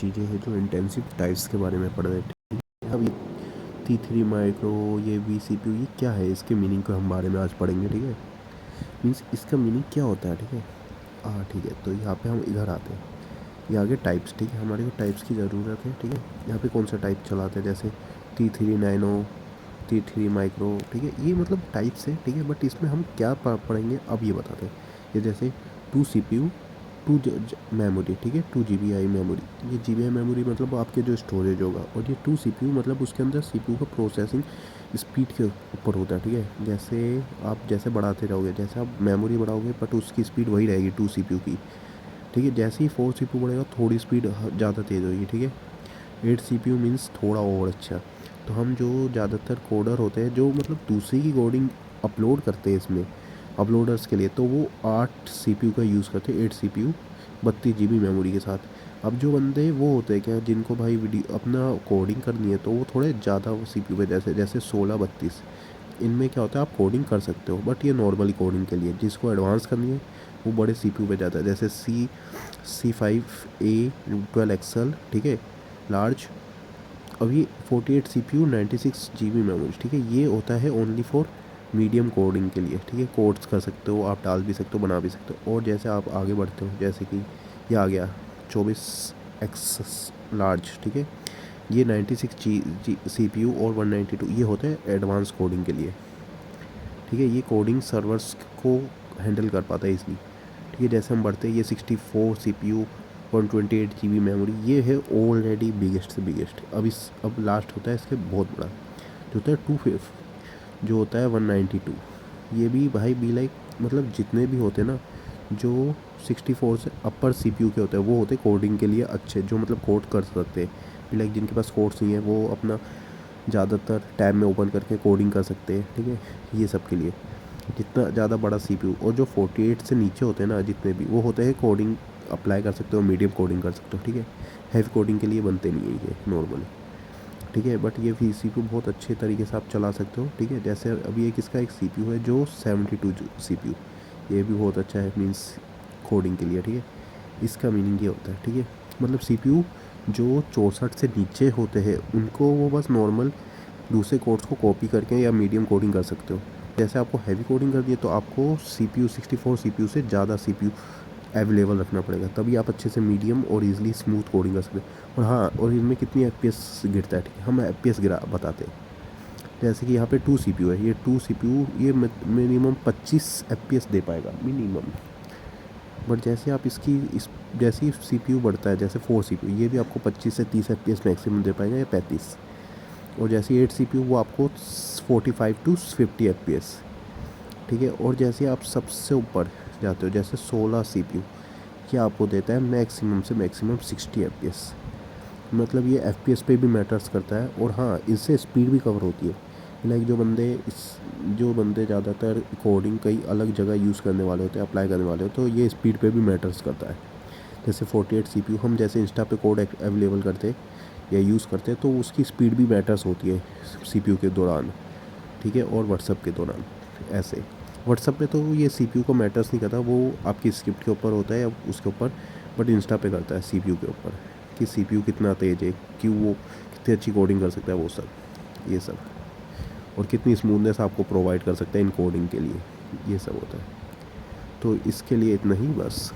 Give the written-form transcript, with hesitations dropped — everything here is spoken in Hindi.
चीज़ें हैं जो इंटेंसिव टाइप्स के बारे में पढ़ रहे थे। अब ये T3 माइक्रो, ये vCPU, ये क्या है, इसके मीनिंग के हम बारे में आज पढ़ेंगे। ठीक है, मीन्स इसका मीनिंग क्या होता है। ठीक है, हाँ ठीक है, तो यहाँ पे हम इधर आते हैं, ये आगे टाइप्स। ठीक है, हमारे को टाइप्स की ज़रूरत है। ठीक है, यहाँ पे कौन सा टाइप चलाते हैं, जैसे T3 नैनो, T3 माइक्रो। ठीक है, ये मतलब टाइप्स है। ठीक है, बट इसमें हम क्या पढ़ेंगे अब ये बताते हैं। ये जैसे 2 CPU, 2 मेमोरी। ठीक है, 2 GB मेमोरी। ये GB मेमोरी मतलब आपके जो स्टोरेज होगा, और ये 2 CPU मतलब उसके अंदर CPU का प्रोसेसिंग स्पीड के ऊपर होता है। ठीक है, जैसे आप जैसे बढ़ाते रहोगे, जैसे आप मेमोरी बढ़ाओगे बट उसकी स्पीड वही रहेगी 2 CPU की। ठीक है, जैसे ही 4 CPU बढ़ेगा थोड़ी स्पीड ज़्यादा तेज़ होगी। ठीक है, 8 CPU मीन्स थोड़ा और अच्छा। तो हम जो ज़्यादातर कोडर होते हैं जो मतलब दूसरी की कोडिंग अपलोड करते हैं इसमें अपलोडर्स के लिए, तो वो 8 CPU का यूज़ करते हैं। 8 CPU 32 GB मेमोरी के साथ। अब जो बंदे वो होते हैं क्या, जिनको भाई वीडियो अपना कोडिंग करनी है, तो वो थोड़े ज़्यादा CPU पे, जैसे जैसे 16 32, इनमें क्या होता है आप कोडिंग कर सकते हो। बट ये नॉर्मली कोडिंग के लिए, जिसको एडवांस करनी है वो बड़े CPU पे जाता है, जैसे C5A 12 XL। ठीक है, लार्ज। अब ये 48 CPU 96 GB मेमोरी। ठीक है, ये होता है ओनली फॉर मीडियम कोडिंग के लिए। ठीक है, कोड्स कर सकते हो आप, डाल भी सकते हो, बना भी सकते हो। और जैसे आप आगे बढ़ते हो, जैसे कि ये आ गया 24X लार्ज। ठीक है, ये 96 CPU और 192, ये होते हैं एडवांस कोडिंग के लिए। ठीक है, ये कोडिंग सर्वर्स को हैंडल कर पाता है इसलिए। ठीक है, जैसे हम बढ़ते हैं, ये 64 CPU 128 GB मेमोरी, ये है ऑलरेडी बिगेस्ट से बिगेस्ट। अब लास्ट होता है इसके बहुत बड़ा, जो होता है 2 जो होता है 192। ये भी भाई बी लाइक, मतलब जितने भी होते हैं ना जो 64 से अपर CPU के होते हैं, वो होते हैं कोडिंग के लिए अच्छे, जो मतलब कोड कर सकते हैं। बी लाइक जिनके पास कोड्स नहीं है वो अपना ज़्यादातर टैब में ओपन करके कोडिंग कर सकते हैं। ठीक है, ये सब के लिए जितना ज़्यादा बड़ा CPU, और जो 48 से नीचे होते हैं ना जितने भी, वो होते हैं कोडिंग अप्लाई कर सकते हो, मीडियम कोडिंग कर सकते हो। ठीक है, हैवी कोडिंग के लिए बनते नहीं है ये नॉर्मली। ठीक है, बट ये vCPU बहुत अच्छे तरीके से आप चला सकते हो। ठीक है, जैसे अभी एक इसका एक CPU है जो 72 CPU, ये भी बहुत अच्छा है मीन्स कोडिंग के लिए। ठीक है, इसका मीनिंग ये होता है। ठीक है, मतलब CPU जो 64 से नीचे होते हैं उनको वो बस नॉर्मल दूसरे कोड्स को कॉपी करके या मीडियम कोडिंग कर सकते हो। जैसे आपको हैवी कोडिंग करनी है तो आपको CPU 64 CPU से ज़्यादा CPU अवेलेबल रखना पड़ेगा, तभी आप अच्छे से मीडियम और इजीली स्मूथ कोडिंग कर सकते हैं। और हाँ, और इनमें कितनी FPS गिरता है। ठीक है, हम FPS गिरा बताते हैं। जैसे कि यहाँ पे 2 CPU है, ये 2 CPU ये मिनिमम 25 FPS दे पाएगा मिनिमम। बट जैसे आप इस जैसे ही CPU बढ़ता है, जैसे 4 CPU, ये भी आपको 25 से 30 FPS मैक्सिमम दे पाएगा, या 35। और जैसे 8 CPU वो आपको 45 to 50 FPS। ठीक है, और जैसे आप सबसे ऊपर जाते हो, जैसे 16 CPU, ये आपको देता है मैक्सिमम से मैक्सिमम 60 FPS। मतलब ये FPS पे भी मैटर्स करता है। और हाँ, इससे स्पीड भी कवर होती है। लाइक जो बंदे ज़्यादातर कोडिंग कई अलग जगह यूज़ करने वाले होते हैं, अप्लाई करने वाले होते हैं, तो ये स्पीड पे भी मैटर्स करता है। जैसे 48 CPU हम जैसे इंस्टा पे कोड अवेलेबल करते या यूज़ करते हैं, तो उसकी स्पीड भी मैटर्स होती है CPU के दौरान। ठीक है, और व्हाट्सअप के दौरान ऐसे। व्हाट्सअप पे तो ये CPU को मैटर्स नहीं करता, वो आपकी स्क्रिप्ट के ऊपर होता है या उसके ऊपर। बट इंस्टा पे करता है CPU के ऊपर, कि CPU कितना तेज़ है, कि वो कितनी अच्छी कोडिंग कर सकता है, वो सब ये सब। और कितनी स्मूथनेस आपको प्रोवाइड कर सकता है इन कोडिंग के लिए, ये सब होता है। तो इसके लिए इतना ही बस।